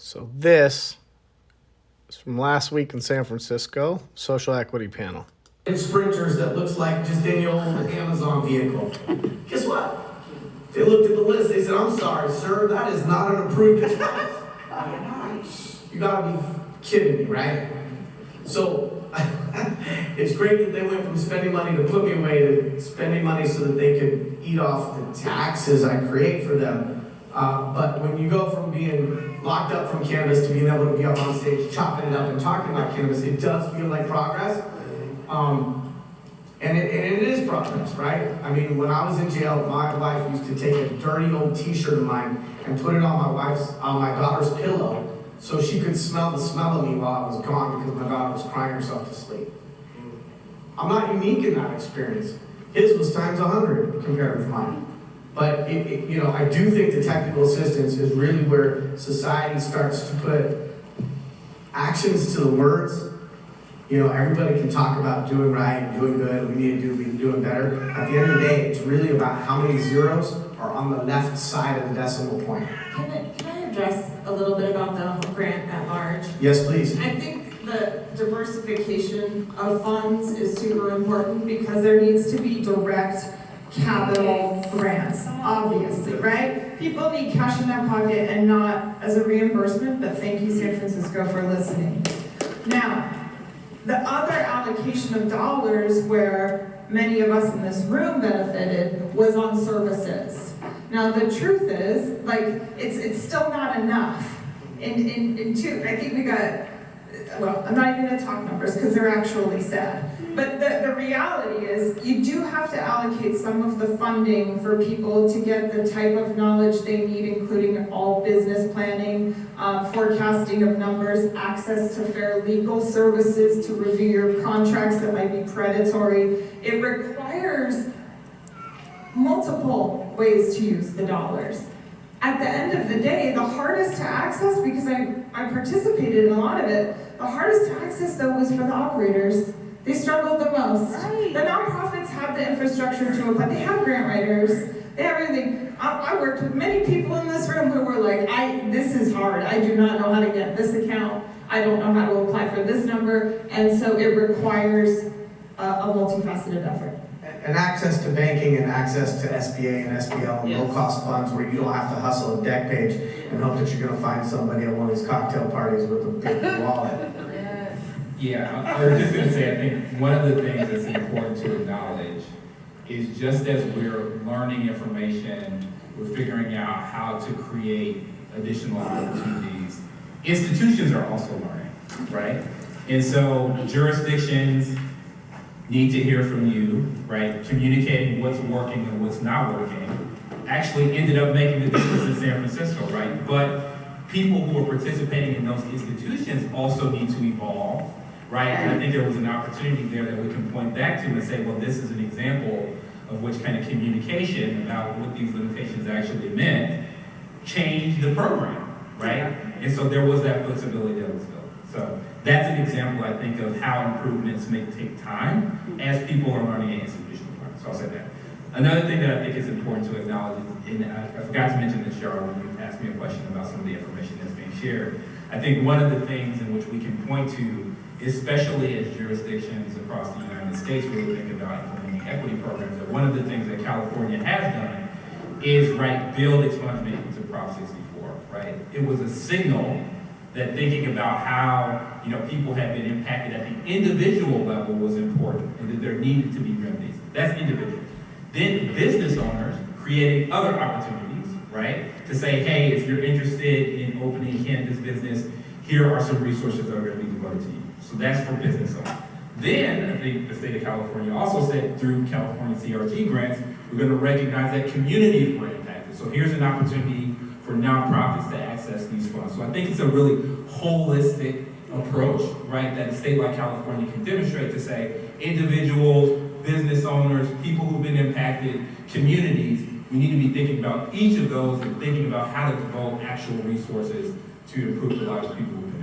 So this is from last week in San Francisco, social equity panel. Sprinters that looks like just any old Amazon vehicle. Guess what? They looked at the list, they said, I'm sorry, sir, that is not an approved expense. You gotta be kidding me, right? So, it's great that they went from spending money to put me away to spending money so that they could eat off the taxes I create for them. But when you go from being locked up from cannabis to being able to be up on stage chopping it up and talking about cannabis, it does feel like progress. And it is progress, right? I mean, when I was in jail, my wife used to take a dirty old t-shirt of mine and put it on my daughter's pillow so she could smell the smell of me while I was gone because my daughter was crying herself to sleep. I'm not unique in that experience. His was times 100 compared with mine. But I do think the technical assistance is really where society starts to put actions to the words. Everybody can talk about doing right, doing good, we need to be doing better. At the end of the day, it's really about how many zeros are on the left side of the decimal point. Can I address a little bit about the grant at large? Yes, please. I think the diversification of funds is super important because there needs to be direct capital grants, obviously, right? People need cash in their pocket and not as a reimbursement, but thank you, San Francisco, for listening. Now, the other allocation of dollars where many of us in this room benefited was on services. Now the truth is, it's still not enough. I think we got, I'm not even gonna talk numbers because they're actually sad. But the reality is you do have to allocate some of the funding for people to get the type of knowledge they need, including all business planning, forecasting of numbers, access to fair legal services to review your contracts that might be predatory. It requires multiple ways to use the dollars. At the end of the day, the hardest to access, because I participated in a lot of it, the hardest to access though was for the operators. They struggled the most. Right. The nonprofits have the infrastructure to apply. They have grant writers. They have everything. I worked with many people in this room who were like, this is hard. I do not know how to get this account. I don't know how to apply for this number. And so it requires a multifaceted effort. And access to banking and access to SBA and SBL and low-cost funds where you don't have to hustle a deck page and hope that you're going to find somebody at one of these cocktail parties with a big wallet. Yeah, I was just going to say, I think one of the things that's important to acknowledge is just as we're learning information, we're figuring out how to create additional opportunities, institutions are also learning, right? And so jurisdictions need to hear from you, right? Communicating what's working and what's not working actually ended up making the difference in San Francisco, right? But people who are participating in those institutions also need to evolve, right? And I think there was an opportunity there that we can point back to and say, well, this is an example of which kind of communication about what these limitations actually meant changed the program, right? And so there was that flexibility that was built. So that's an example, I think, of how improvements may take time as people are learning and institutional learning. So I'll say that. Another thing that I think is important to acknowledge, and I forgot to mention this, Cheryl, when you asked me a question about some of the information that's being shared. I think one of the things in which we can point to, especially as jurisdictions across the United States really think about implementing equity programs, that one of the things that California has done is, right, build expungement into Prop 64, right? It was a signal that thinking about how people have been impacted at the individual level was important and that there needed to be remedies. That's individuals. Then business owners creating other opportunities, right? To say, hey, if you're interested in opening a cannabis business, here are some resources that are going to be devoted to you. So that's for business owners. Then I think the state of California also said through California CRG grants, we're going to recognize that communities were impacted. So here's an opportunity for nonprofits to access these funds. So I think it's a really holistic approach, right, that a state like California can demonstrate to say individuals, business owners, people who've been impacted, communities, we need to be thinking about each of those and thinking about how to devote actual resources to improve the lives of people who've